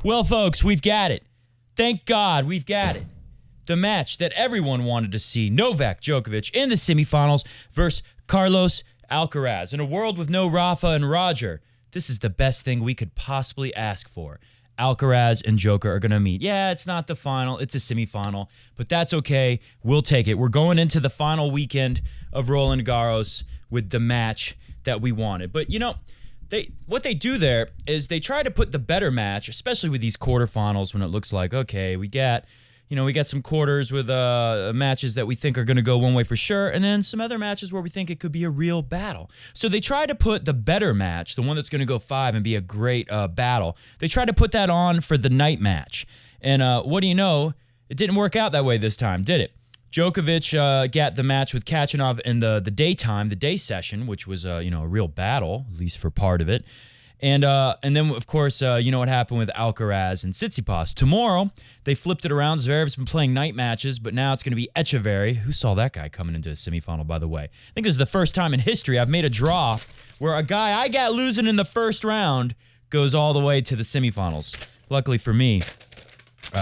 Well, folks, we've got it. Thank God we've got it. The match that everyone wanted to see, Novak Djokovic in the semifinals versus Carlos Alcaraz. In a world with no Rafa and Roger, this is the best thing we could possibly ask for. Alcaraz and Djoker are going to meet. Yeah, it's not the final, it's a semifinal, but that's okay. We'll take it. We're going into the final weekend of Roland Garros with the match that we wanted. But, you know, what they do there is they try to put the better match, especially with these quarterfinals when it looks like, okay, we got some quarters with matches that we think are going to go one way for sure, and then some other matches where we think it could be a real battle. So they try to put the better match, the one that's going to go 5 and be a great battle, they try to put that on for the night match. And what do you know? It didn't work out that way this time, did it? Djokovic got the match with Khachanov in the daytime, the day session, which was a real battle, at least for part of it. And then, of course, you know what happened with Alcaraz and Tsitsipas. Tomorrow, they flipped it around. Zverev's been playing night matches, but now it's going to be Echeverry. Who saw that guy coming into a semifinal, by the way? I think this is the first time in history I've made a draw where a guy I got losing in the first round goes all the way to the semifinals. Luckily for me,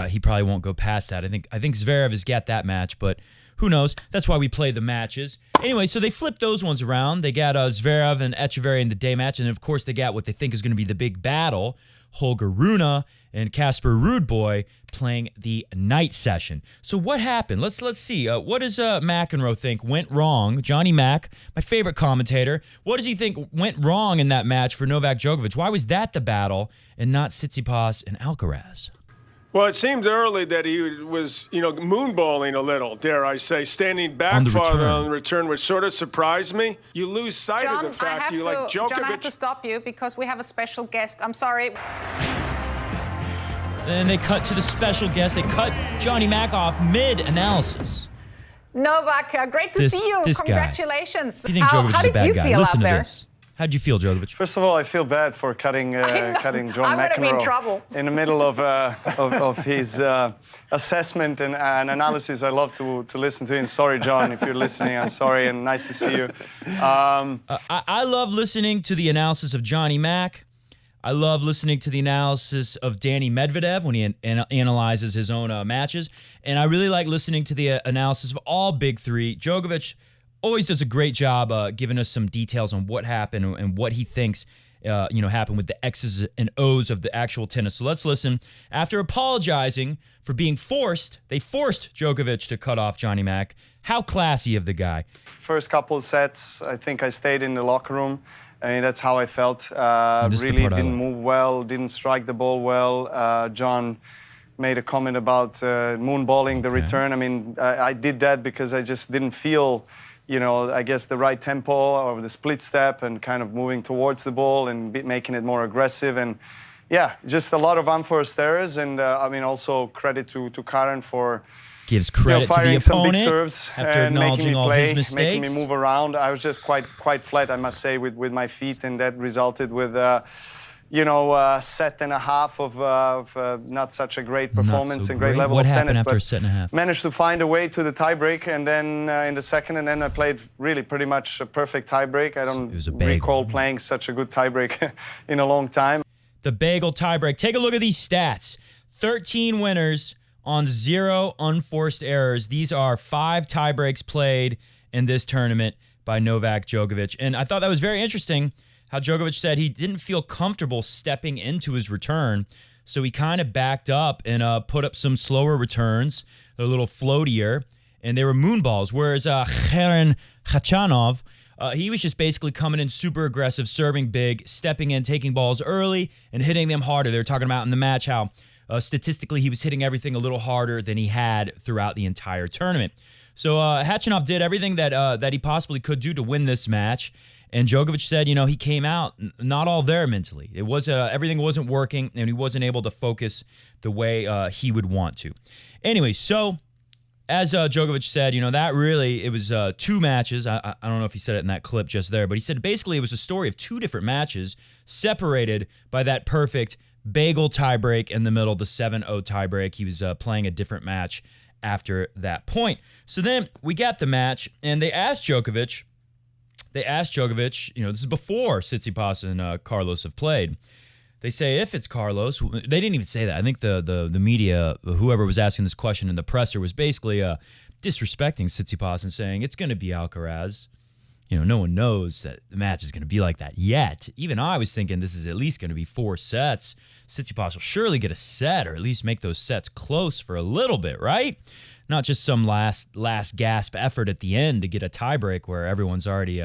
he probably won't go past that. I think Zverev has got that match, but who knows? That's why we play the matches. Anyway, so they flipped those ones around. They got Zverev and Echeverry in the day match, and of course they got what they think is going to be the big battle, Holger Rune and Casper Ruud playing the night session. So what happened? Let's see. What does McEnroe think went wrong? Johnny Mac, my favorite commentator. What does he think went wrong in that match for Novak Djokovic? Why was that the battle and not Tsitsipas and Alcaraz? Well, it seemed early that he was, moonballing a little, dare I say, standing back farther on the return, which sort of surprised me. You lose sight of the fact you like Djokovic. John, I have to stop you because we have a special guest. I'm sorry. Then they cut to the special guest. They cut Johnny Mac off mid-analysis. Novak, great to see you. Congratulations. If you think Djokovic is a bad guy, listen to there? this. How'd you feel, Djokovic? First of all, I feel bad for cutting John McEnroe in the middle of his assessment and analysis. I love to listen to him. Sorry, John, if you're listening. I'm sorry, and nice to see you. I love listening to the analysis of Johnny Mac. I love listening to the analysis of Danny Medvedev when he analyzes his own matches. And I really like listening to the analysis of all big three. Djokovic always does a great job giving us some details on what happened and what he thinks happened with the X's and O's of the actual tennis. So let's listen. After apologizing for being forced, they forced Djokovic to cut off Johnny Mac. How classy of the guy. First couple of sets, I think I stayed in the locker room. I mean, that's how I felt. Really didn't move well, didn't strike the ball well. John made a comment about moonballing the return. I mean, I did that because I just didn't feel I guess the right tempo or the split step and kind of moving towards the ball and making it more aggressive. And yeah, just a lot of unforced errors. And also credit to Karen for gives credit to the opponent some big serves after and acknowledging all his mistakes. Making me move around. I was just quite flat, I must say, with my feet, and that resulted with a set and a half of not such a great performance and great level of tennis. What happened after a set and a half? Managed to find a way to the tiebreak, and then in the second, and then I played really pretty much a perfect tiebreak. I don't recall playing such a good tiebreak in a long time. The bagel tiebreak. Take a look at these stats. 13 winners on 0 unforced errors. These are 5 tiebreaks played in this tournament by Novak Djokovic. And I thought that was very interesting how Djokovic said he didn't feel comfortable stepping into his return, so he kind of backed up and put up some slower returns, a little floatier, and they were moonballs, whereas Khachanov, he was just basically coming in super aggressive, serving big, stepping in, taking balls early, and hitting them harder. They were talking about in the match how statistically he was hitting everything a little harder than he had throughout the entire tournament. So Khachanov did everything that he possibly could do to win this match. And Djokovic said, he came out not all there mentally. It was everything wasn't working, and he wasn't able to focus the way he would want to. Anyway, so as Djokovic said, that really, it was 2 matches. I don't know if he said it in that clip just there, but he said basically it was a story of 2 different matches separated by that perfect bagel tiebreak in the middle, the 7-0 tiebreak. He was playing a different match after that point. So then we got the match, and they asked Djokovic, this is before Tsitsipas and Carlos have played. They say if it's Carlos, they didn't even say that. I think the media, whoever was asking this question in the presser, was basically disrespecting Tsitsipas and saying it's going to be Alcaraz. No one knows that the match is going to be like that yet. Even I was thinking this is at least going to be 4 sets. Tsitsipas will surely get a set, or at least make those sets close for a little bit, right? Not just some last gasp effort at the end to get a tiebreak where everyone's already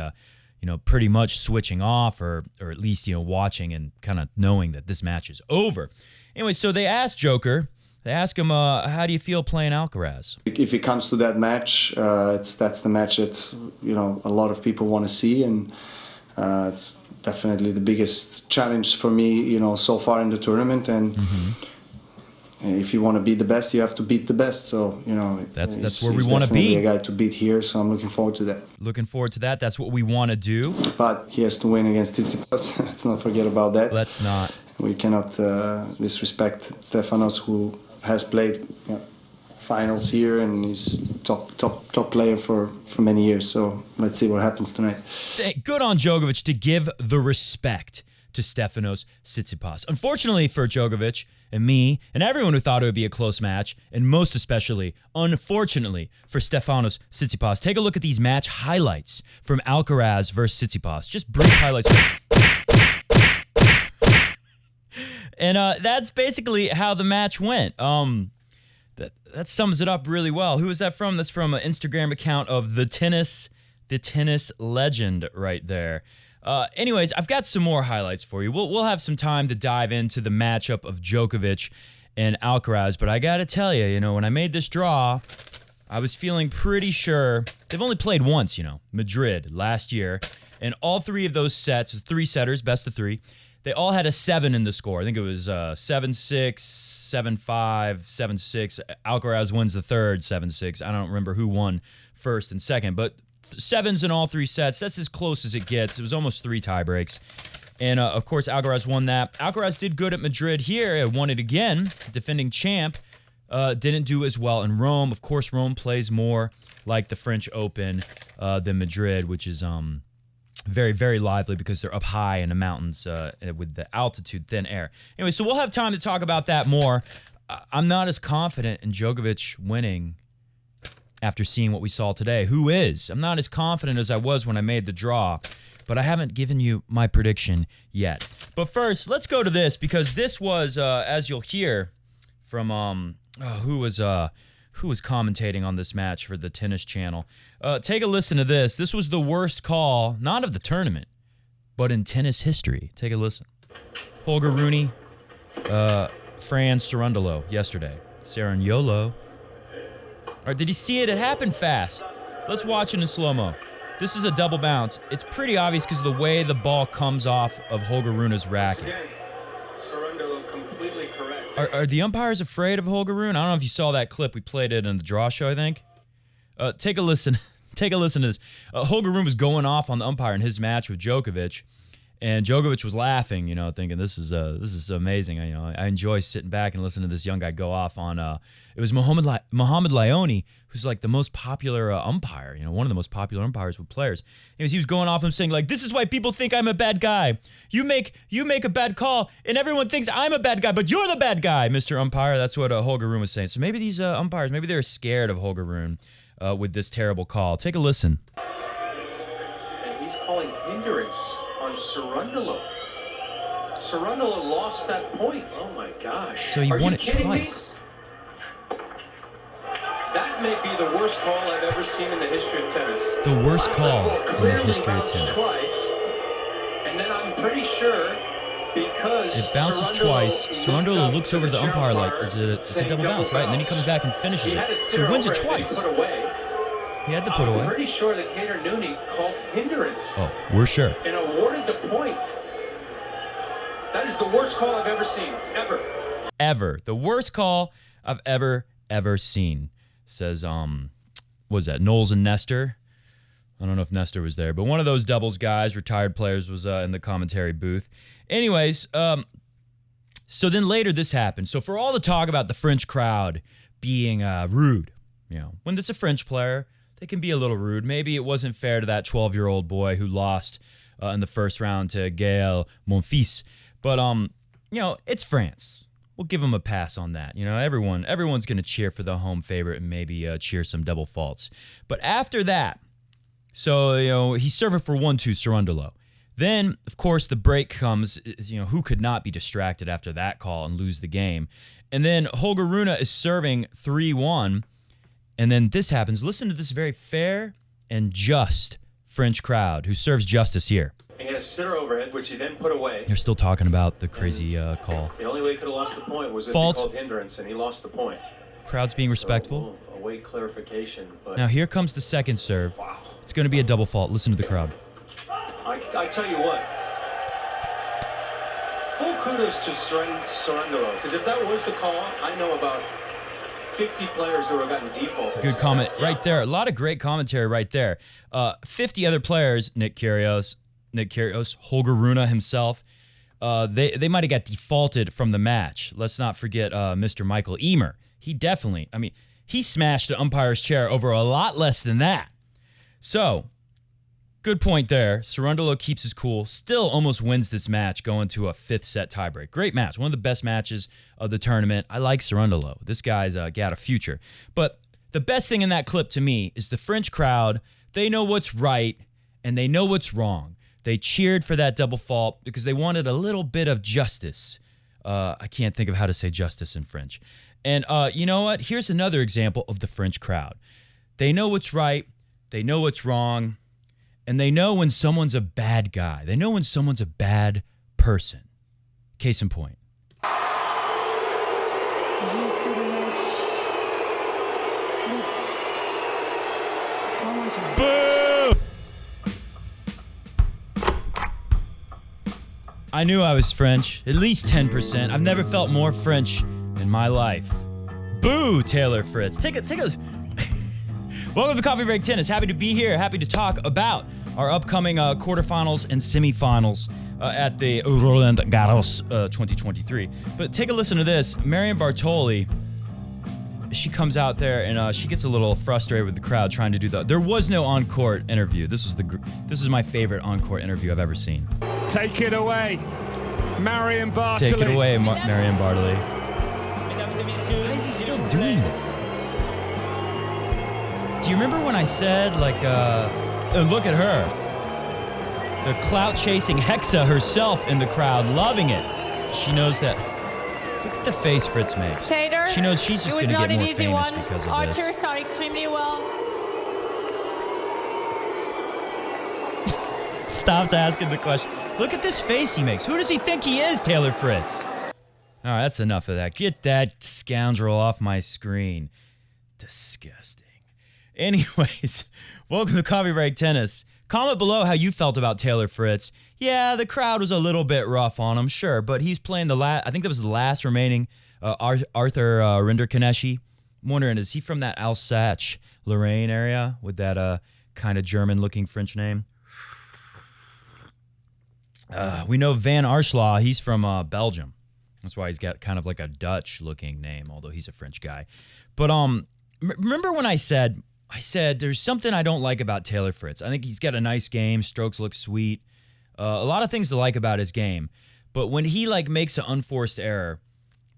pretty much switching off, or at least watching and kind of knowing that this match is over. Anyway, so they asked Djoker. They ask him, how do you feel playing Alcaraz? If it comes to that match, that's the match that a lot of people want to see, and it's definitely the biggest challenge for me, so far in the tournament. And if you want to beat the best, you have to beat the best. So that's where we want to be. A guy to beat here, so I'm looking forward to that. Looking forward to that. That's what we want to do. But he has to win against Tsitsipas. Let's not forget about that. Let's not. We cannot disrespect Stefanos, who has played finals here and he's top player for many years. So let's see what happens tonight. Good on Djokovic to give the respect to Stefanos Tsitsipas. Unfortunately for Djokovic and me and everyone who thought it would be a close match, and most especially, unfortunately, for Stefanos Tsitsipas, take a look at these match highlights from Alcaraz versus Tsitsipas. Just brief highlights. And that's basically how the match went. That sums it up really well. Who is that from? That's from an Instagram account of the tennis legend right there. Anyways, I've got some more highlights for you. We'll have some time to dive into the matchup of Djokovic and Alcaraz, but I got to tell you, when I made this draw, I was feeling pretty sure. They've only played once, Madrid last year, and all 3 of those sets, 3-setters, best of 3, they all had a 7 in the score. I think it was 7-6, 7-5, 7-6. Alcaraz wins the third, 7-6. I don't remember who won first and second, but 7s in all 3 sets. That's as close as it gets. It was almost 3 tiebreaks. And, of course, Alcaraz won that. Alcaraz did good at Madrid here. Won it again. Defending champ. Didn't do as well in Rome. Of course, Rome plays more like the French Open than Madrid, which is very, very lively because they're up high in the mountains with the altitude, thin air. Anyway, so we'll have time to talk about that more. I'm not as confident in Djokovic winning after seeing what we saw today. Who is? I'm not as confident as I was when I made the draw, but I haven't given you my prediction yet. But first, let's go to this, because this was, as you'll hear from who was commentating on this match for the Tennis Channel. Take a listen to this. This was the worst call, not of the tournament, but in tennis history. Take a listen. Holger Rune, Fran Cerundolo yesterday. Cerundolo. Or did you see it? It happened fast. Let's watch it in slow-mo. This is a double bounce. It's pretty obvious because of the way the ball comes off of Holger Rune's racket. Cerundolo completely correct. Are the umpires afraid of Holger Rune? I don't know if you saw that clip. We played it in the draw show, I think. Take a listen. Take a listen to this. Holger Rune was going off on the umpire in his match with Djokovic, and Djokovic was laughing, thinking this is amazing. I enjoy sitting back and listening to this young guy go off on. It was Mohamed Laoni, who's like the most popular umpire. One of the most popular umpires with players. He was going off and saying like, "This is why people think I'm a bad guy. You make a bad call, and everyone thinks I'm a bad guy, but you're the bad guy, Mr. Umpire." That's what Holger Rune was saying. So maybe these umpires, maybe they're scared of Holger Rune with this terrible call. Take a listen. And he's calling hindrance on Cerundolo. Cerundolo lost that point. Oh my gosh. So he won it twice. That may be the worst call I've ever seen in the history of tennis. The worst call in the history of tennis. Twice, and then I'm pretty sure because it bounces twice. Cerundolo looks over to the umpire like, it's a double bounce, right? And then he comes back and finishes it. So he wins it twice. He had to put away. I'm pretty sure that Kader Nuni called hindrance. Oh, we're sure. And awarded the point. That is the worst call I've ever seen, ever. Ever. The worst call I've ever seen. Says, what was that, Knowles and Nestor? I don't know if Nestor was there, but one of those doubles guys, retired players, was in the commentary booth. Anyways, so then later this happened. So for all the talk about the French crowd being rude, when it's a French player, they can be a little rude. Maybe it wasn't fair to that 12-year-old boy who lost in the first round to Gaël Monfils. But it's France. We'll give them a pass on that. Everyone's going to cheer for the home favorite and maybe cheer some double faults. But after that, so, he's serving for 1-2 Cerundolo. Then, of course, the break comes. Who could not be distracted after that call and lose the game? And then Holger Rune is serving 3-1. And then this happens. Listen to this very fair and just French crowd who serves justice here. He had a sitter overhead, which he then put away. They're still talking about the crazy call. The only way he could have lost the point was if Fault. he called hindrance, and he lost the point. Crowd's being respectful. So, await clarification. But Now here comes the second serve. wow. It's going to be a double fault. Listen to the crowd. I tell you what. Full kudos to Cerundolo, because if that was the call, I know about 50 players who have gotten defaulted. Good comment right there. A lot of great commentary right there. 50 other players, Nick Kyrgios, Holger Rune himself, they might have got defaulted from the match. Let's not forget Mr. Michael Emer. He smashed the umpire's chair over a lot less than that. So, good point there. Cerundolo keeps his cool, still almost wins this match, going to a 5th set tiebreak. Great match. One of the best matches of the tournament. I like Cerundolo. This guy's got a future. But the best thing in that clip to me is the French crowd. They know what's right and they know what's wrong. They cheered for that double fault because they wanted a little bit of justice. I can't think of how to say justice in French. And you know what? Here's another example of the French crowd. They know what's right. They know what's wrong. And they know when someone's a bad guy. They know when someone's a bad person. Case in point. Boo! I knew I was French. At least 10%. I've never felt more French in my life. Boo, Taylor Fritz. Take a Welcome to Coffee Break Tennis. Happy to be here. Happy to talk about our upcoming quarterfinals and semifinals at the Roland Garros 2023. But take a listen to this. Marion Bartoli, she comes out there and she gets a little frustrated with the crowd trying to do that. There was no on-court interview. This is my favorite on-court interview I've ever seen. Take it away, Marion Bartoli. Take it away, Marion Bartoli. Why is he still doing this? Do you remember when I said, look at her. The clout-chasing Hexa herself in the crowd, loving it. She knows that. Look at the face Fritz makes. Taylor, she knows she's just going to get more famous because of Archer this. started extremely well. Stops asking the question. Look at this face he makes. Who does he think he is, Taylor Fritz? All right, that's enough of that. Get that scoundrel off my screen. Disgusting. Anyways, welcome to Coffee Break Tennis. Comment below how you felt about Taylor Fritz. Yeah, the crowd was a little bit rough on him, sure, but he's playing I think that was the last remaining Arthur Rinderknecht. I'm wondering, is he from that Alsace-Lorraine area with that kind of German-looking French name? We know Van Arshlaw, he's from Belgium. That's why he's got kind of like a Dutch-looking name, although he's a French guy. But remember when I said there's something I don't like about Taylor Fritz. I think he's got a nice game. Strokes look sweet. A lot of things to like about his game. But when he makes an unforced error,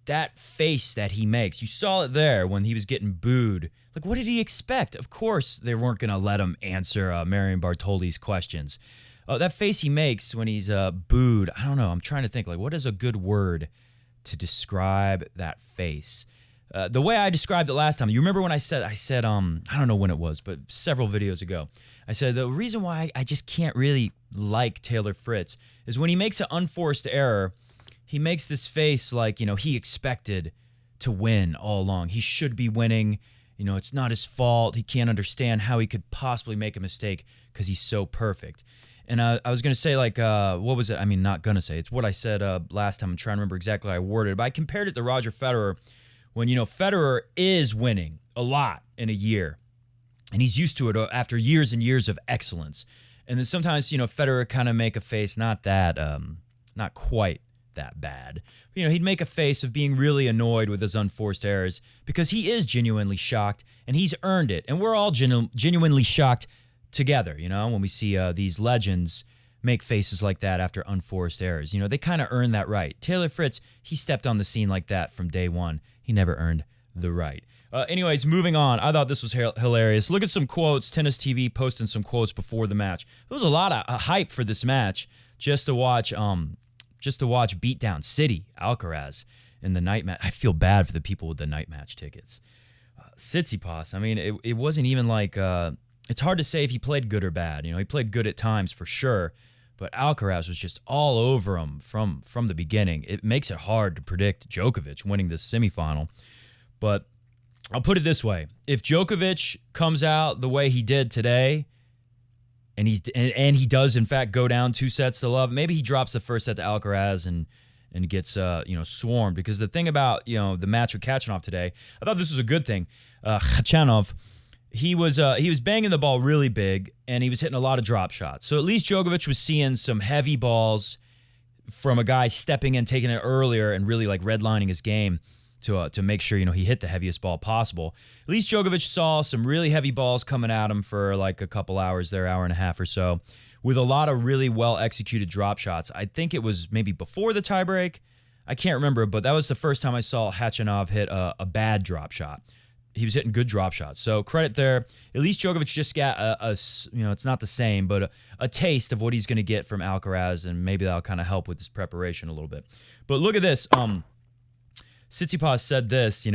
that face that he makes, you saw it there when he was getting booed. What did he expect? Of course, they weren't going to let him answer Marion Bartoli's questions. That face he makes when he's booed, I don't know. I'm trying to think, what is a good word to describe that face? The way I described it last time, you remember when I said, I don't know when it was, but several videos ago, I said the reason why I just can't really like Taylor Fritz is when he makes an unforced error, he makes this face he expected to win all along. He should be winning. It's not his fault. He can't understand how he could possibly make a mistake because he's so perfect. And I was going to say, what was it? I mean, not going to say. It's what I said last time. I'm trying to remember exactly how I worded it. But I compared it to Roger Federer when, Federer is winning a lot in a year. And he's used to it after years and years of excellence. And then sometimes, Federer kind of make a face, not quite that bad. He'd make a face of being really annoyed with his unforced errors because he is genuinely shocked and he's earned it. And we're all genuinely shocked together, when we see these legends make faces like that after unforced errors. You know, they kind of earn that right. Taylor Fritz, he stepped on the scene like that from day one. He never earned the right. Anyways, moving on. I thought this was hilarious. Look at some quotes. Tennis TV posting some quotes before the match. There was a lot of hype for this match just to watch Beatdown City, Alcaraz, in the night match. I feel bad for the people with the night match tickets. Tsitsipas, I mean, it wasn't even like... it's hard to say if he played good or bad. You know, he played good at times for sure, but Alcaraz was just all over him from the beginning. It makes it hard to predict Djokovic winning this semifinal. But I'll put it this way. If Djokovic comes out the way he did today, and he does, in fact, go down 2-0, maybe he drops the first set to Alcaraz and gets swarmed. Because the thing about the match with Khachanov today, I thought this was a good thing. Khachanov, he was banging the ball really big, and he was hitting a lot of drop shots. So at least Djokovic was seeing some heavy balls from a guy stepping in, taking it earlier, and really like redlining his game to make sure he hit the heaviest ball possible. At least Djokovic saw some really heavy balls coming at him for like a couple hours there, hour and a half or so, with a lot of really well-executed drop shots. I think it was maybe before the tiebreak. I can't remember, but that was the first time I saw Khachanov hit a bad drop shot. He was hitting good drop shots. So credit there. At least Djokovic just got it's not the same, but a taste of what he's going to get from Alcaraz, and maybe that'll kind of help with his preparation a little bit. But look at this. Tsitsipas said this,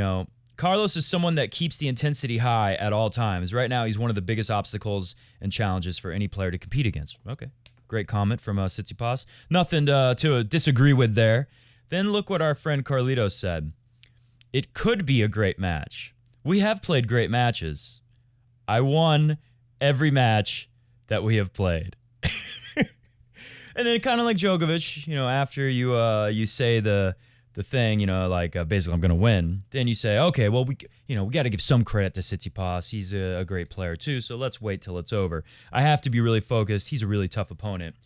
Carlos is someone that keeps the intensity high at all times. Right now, he's one of the biggest obstacles and challenges for any player to compete against. Okay, great comment from Tsitsipas. Nothing to disagree with there. Then look what our friend Carlitos said. It could be a great match. We have played great matches. I won every match that we have played. And then kind of like Djokovic, after you say the thing, basically I'm going to win, then you say, okay, well, we got to give some credit to Tsitsipas. He's a great player too, so let's wait till it's over. I have to be really focused. He's a really tough opponent.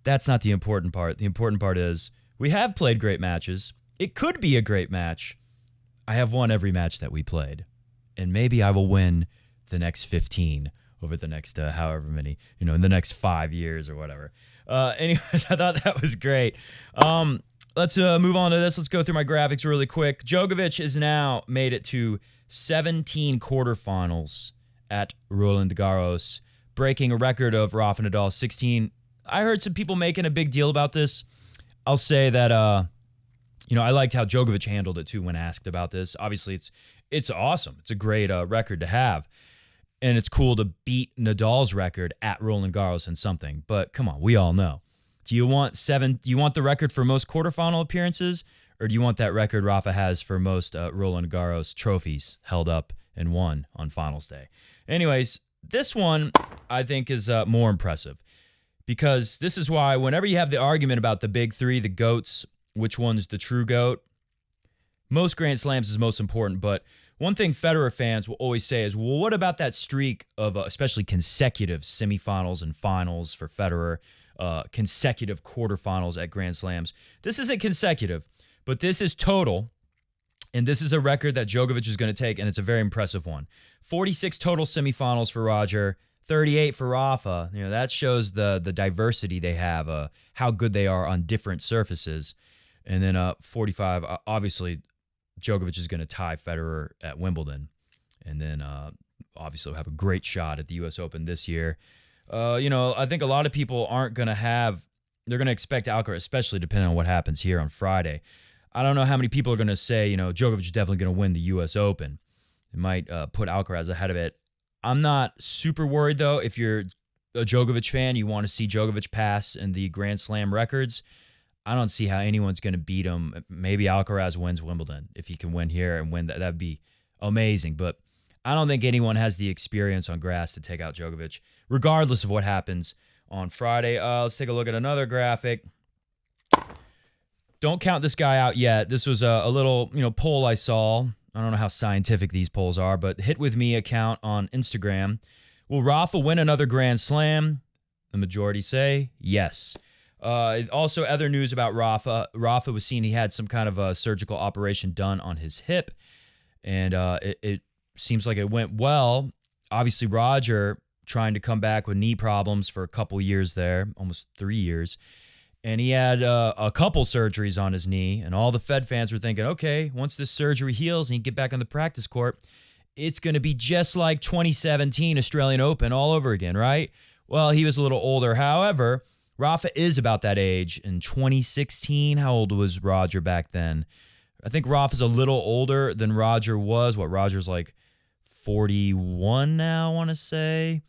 That's not the important part. The important part is we have played great matches. It could be a great match. I have won every match that we played, and maybe I will win the next 15 over the next however many, in the next 5 years or whatever. Anyways, I thought that was great. Let's move on to this. Let's go through my graphics really quick. Djokovic has now made it to 17 quarterfinals at Roland Garros, breaking a record of Rafa Nadal 16. I heard some people making a big deal about this. I'll say that, I liked how Djokovic handled it too when asked about this. Obviously, it's awesome. It's a great record to have. And it's cool to beat Nadal's record at Roland Garros in something. But come on, we all know. Do you want the record for most quarterfinal appearances, or do you want that record Rafa has for most Roland Garros trophies held up and won on finals day? Anyways, this one I think is more impressive, because this is why whenever you have the argument about the big three, the GOATs, which one's the true GOAT, most Grand Slams is most important. But one thing Federer fans will always say is, well, what about that streak of especially consecutive semifinals and finals for Federer, consecutive quarterfinals at Grand Slams? This isn't consecutive, but this is total, and this is a record that Djokovic is going to take, and it's a very impressive one. 46 total semifinals for Roger, 38 for Rafa. That shows the diversity they have, how good they are on different surfaces. And then 45, obviously, Djokovic is going to tie Federer at Wimbledon, and then obviously have a great shot at the U.S. Open this year. I think a lot of people aren't going to they're going to expect Alcaraz, especially depending on what happens here on Friday. I don't know how many people are going to say, Djokovic is definitely going to win the U.S. Open. It might put Alcaraz ahead of it. I'm not super worried, though. If you're a Djokovic fan, you want to see Djokovic pass in the Grand Slam records, I don't see how anyone's going to beat him. Maybe Alcaraz wins Wimbledon. If he can win here and win that'd be amazing. But I don't think anyone has the experience on grass to take out Djokovic, regardless of what happens on Friday. Let's take a look at another graphic. Don't count this guy out yet. This was a little poll I saw. I don't know how scientific these polls are, but Hit With Me account on Instagram. Will Rafa win another Grand Slam? The majority say yes. Also, other news about Rafa. Rafa was seen he had some kind of a surgical operation done on his hip, and it seems like it went well. Obviously, Roger trying to come back with knee problems for a couple years there, almost 3 years. And he had a couple surgeries on his knee, and all the Fed fans were thinking, okay, once this surgery heals and he get back on the practice court, it's going to be just like 2017 Australian Open all over again, right? Well, he was a little older. However, Rafa is about that age. In 2016, how old was Roger back then? I think Rafa's a little older than Roger was. Roger's like 41 now, I want to say.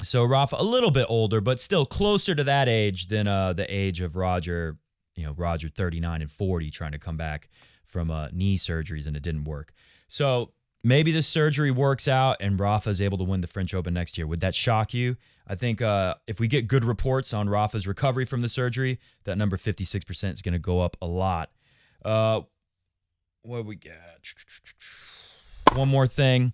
So Rafa, a little bit older, but still closer to that age than the age of Roger, Roger 39 and 40 trying to come back from knee surgeries, and it didn't work. So maybe this surgery works out and Rafa is able to win the French Open next year. Would that shock you? I think if we get good reports on Rafa's recovery from the surgery, that number 56% is going to go up a lot. What do we got? One more thing.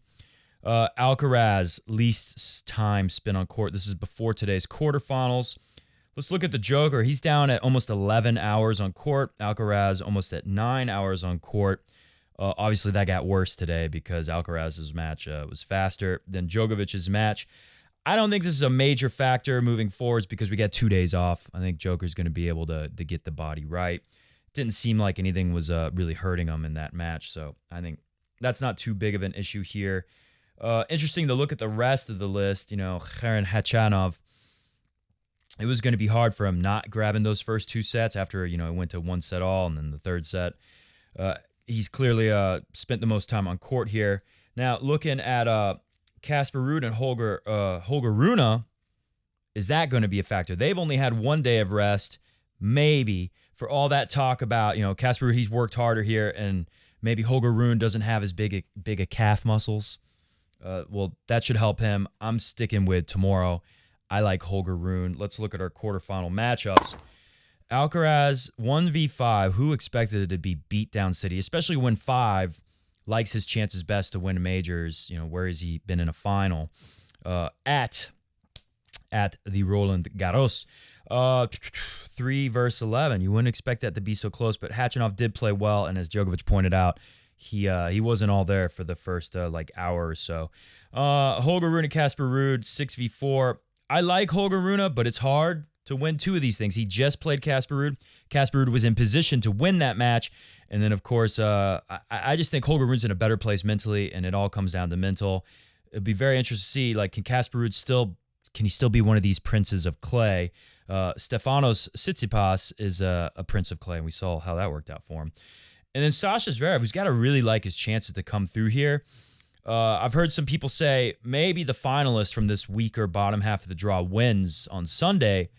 Alcaraz, least time spent on court. This is before today's quarterfinals. Let's look at the Djoker. He's down at almost 11 hours on court. Alcaraz almost at 9 hours on court. Obviously, that got worse today because Alcaraz's match was faster than Djokovic's match. I don't think this is a major factor moving forwards because we got 2 days off. I think Joker's going to be able to get the body right. Didn't seem like anything was really hurting him in that match, so I think that's not too big of an issue here. Interesting to look at the rest of the list. Karen Khachanov, it was going to be hard for him not grabbing those first 2 sets after, it went to 1 set all and then the third set. He's clearly spent the most time on court here. Now, looking at Casper Ruud and Holger Rune, is that going to be a factor? They've only had 1 day of rest, maybe. For all that talk about, Casper Ruud, he's worked harder here, and maybe Holger Rune doesn't have as big a calf muscles. Well, that should help him. I'm sticking with tomorrow. I like Holger Rune. Let's look at our quarterfinal matchups. Alcaraz, 1v5. Who expected it to be beat down city, especially when 5 likes his chances best to win majors, where has he been in a final? At the Roland Garros. 3 versus 11. You wouldn't expect that to be so close, but Khachanov did play well, and as Djokovic pointed out, he wasn't all there for the first hour or so. Holger Rune and Casper Ruud, 6v4. I like Holger Rune, but it's hard to win 2 of these things. He just played Casper Ruud. Casper Ruud was in position to win that match. And then, of course, I just think Holger Rune's in a better place mentally, and it all comes down to mental. It'd be very interesting to see, can Casper Ruud still be one of these princes of clay? Stefanos Tsitsipas is a prince of clay, and we saw how that worked out for him. And then Sasha Zverev, who's got to really like his chances to come through here. I've heard some people say maybe the finalist from this weaker bottom half of the draw wins on Sunday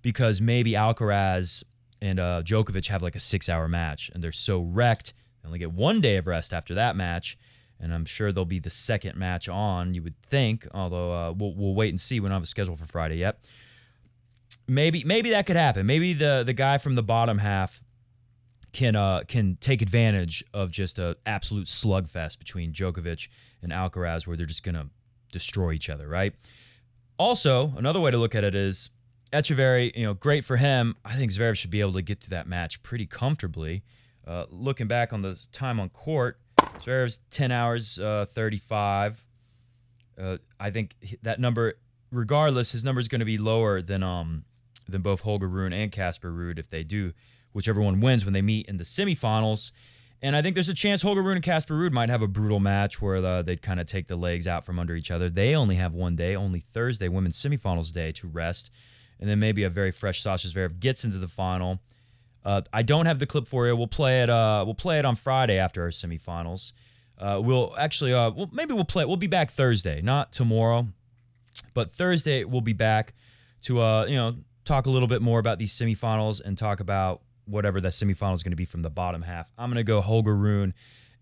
because maybe Alcaraz and Djokovic have a 6-hour match, and they're so wrecked. They only get 1 day of rest after that match, and I'm sure there'll be the second match on, you would think, although we'll wait and see. We don't have a schedule for Friday yet. Maybe that could happen. Maybe the guy from the bottom half can take advantage of just an absolute slugfest between Djokovic and Alcaraz where they're just going to destroy each other, right? Also, another way to look at it is Echeverry, great for him. I think Zverev should be able to get through that match pretty comfortably. Looking back on the time on court, Zverev's 10 hours, 35. I think that number, regardless, his number is going to be lower than both Holger Rune and Casper Ruud if they do, whichever one wins when they meet in the semifinals. And I think there's a chance Holger Rune and Casper Ruud might have a brutal match where they'd kind of take the legs out from under each other. They only have 1 day, only Thursday, women's semifinals day, to rest. And then maybe a very fresh Sasha Zverev gets into the final. I don't have the clip for you. We'll play it on Friday after our semifinals. We'll be back Thursday, not tomorrow, but Thursday we'll be back to talk a little bit more about these semifinals and talk about whatever that semifinal is going to be from the bottom half. I'm going to go Holger Rune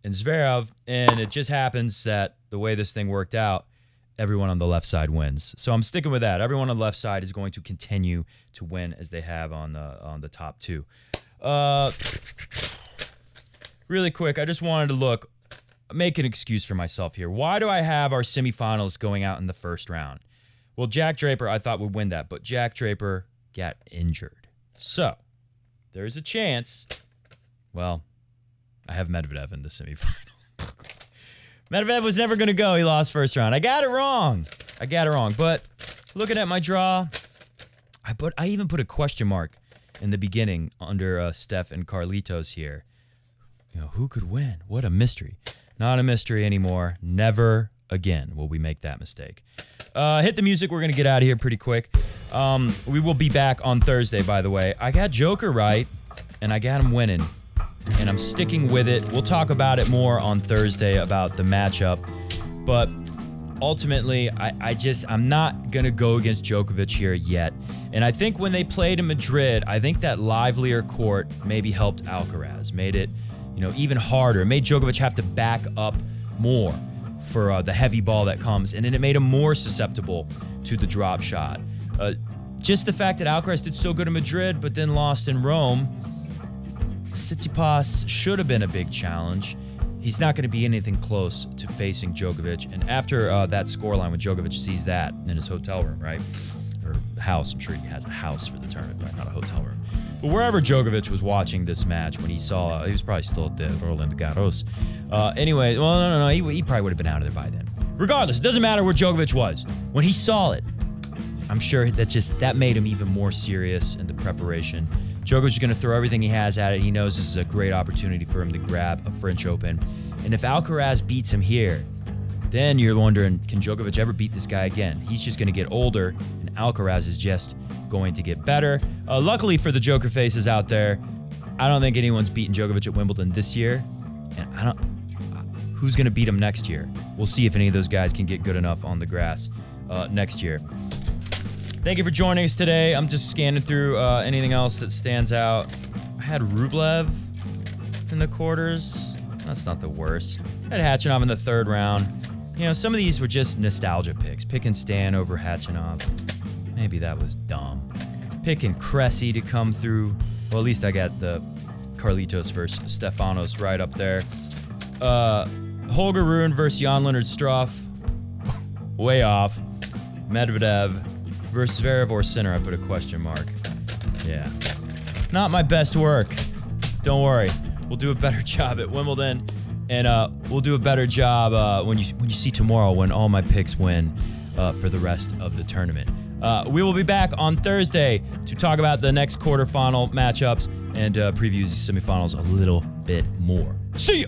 and Zverev, and it just happens that the way this thing worked out, everyone on the left side wins. So I'm sticking with that. Everyone on the left side is going to continue to win as they have on the top 2. Really quick, I just wanted to make an excuse for myself here. Why do I have our semifinals going out in the first round? Well, Jack Draper I thought would win that, but Jack Draper got injured. So there's a chance. Well, I have Medvedev in the semifinal. Medvedev was never going to go. He lost first round. I got it wrong. I got it wrong. But looking at my draw, I even put a question mark in the beginning under Steph and Carlitos here. You know, who could win? What a mystery. Not a mystery anymore. Never again will we make that mistake. Hit the music. We're going to get out of here pretty quick. We will be back on Thursday, by the way. I got Djoker right, and I got him winning, and I'm sticking with it. We'll talk about it more on Thursday about the matchup, but ultimately, I'm not going to go against Djokovic here yet. And I think when they played in Madrid, I think that livelier court maybe helped Alcaraz, made it, even harder. It made Djokovic have to back up more for the heavy ball that comes, and then it made him more susceptible to the drop shot. Just the fact that Alcaraz did so good in Madrid, but then lost in Rome, Tsitsipas should have been a big challenge. He's not going to be anything close to facing Djokovic. And after that scoreline, when Djokovic sees that in his hotel room, right? Or house, I'm sure he has a house for the tournament, but not a hotel room. But wherever Djokovic was watching this match, when he saw, he was probably still at the Roland Garros. Anyway, well, no, he probably would have been out of there by then. Regardless, it doesn't matter where Djokovic was. When he saw it, I'm sure that made him even more serious in the preparation. Djokovic is going to throw everything he has at it. He knows this is a great opportunity for him to grab a French Open. And if Alcaraz beats him here, then you're wondering, can Djokovic ever beat this guy again? He's just going to get older, and Alcaraz is just going to get better. Luckily for the Joker faces out there, I don't think anyone's beaten Djokovic at Wimbledon this year. And who's going to beat him next year? We'll see if any of those guys can get good enough on the grass next year. Thank you for joining us today. I'm just scanning through anything else that stands out. I had Rublev in the quarters. That's not the worst. I had Khachanov in the third round. Some of these were just nostalgia picks. Picking Stan over Khachanov. Maybe that was dumb. Picking Cressy to come through. Well, at least I got the Carlitos versus Stefanos right up there. Holger Rune versus Jan-Lennard Struff. Way off. Medvedev versus Zverev or Sinner, I put a question mark. Yeah. Not my best work. Don't worry. We'll do a better job at Wimbledon, and we'll do a better job when you see tomorrow when all my picks win for the rest of the tournament. We will be back on Thursday to talk about the next quarterfinal matchups and previews the semifinals a little bit more. See ya!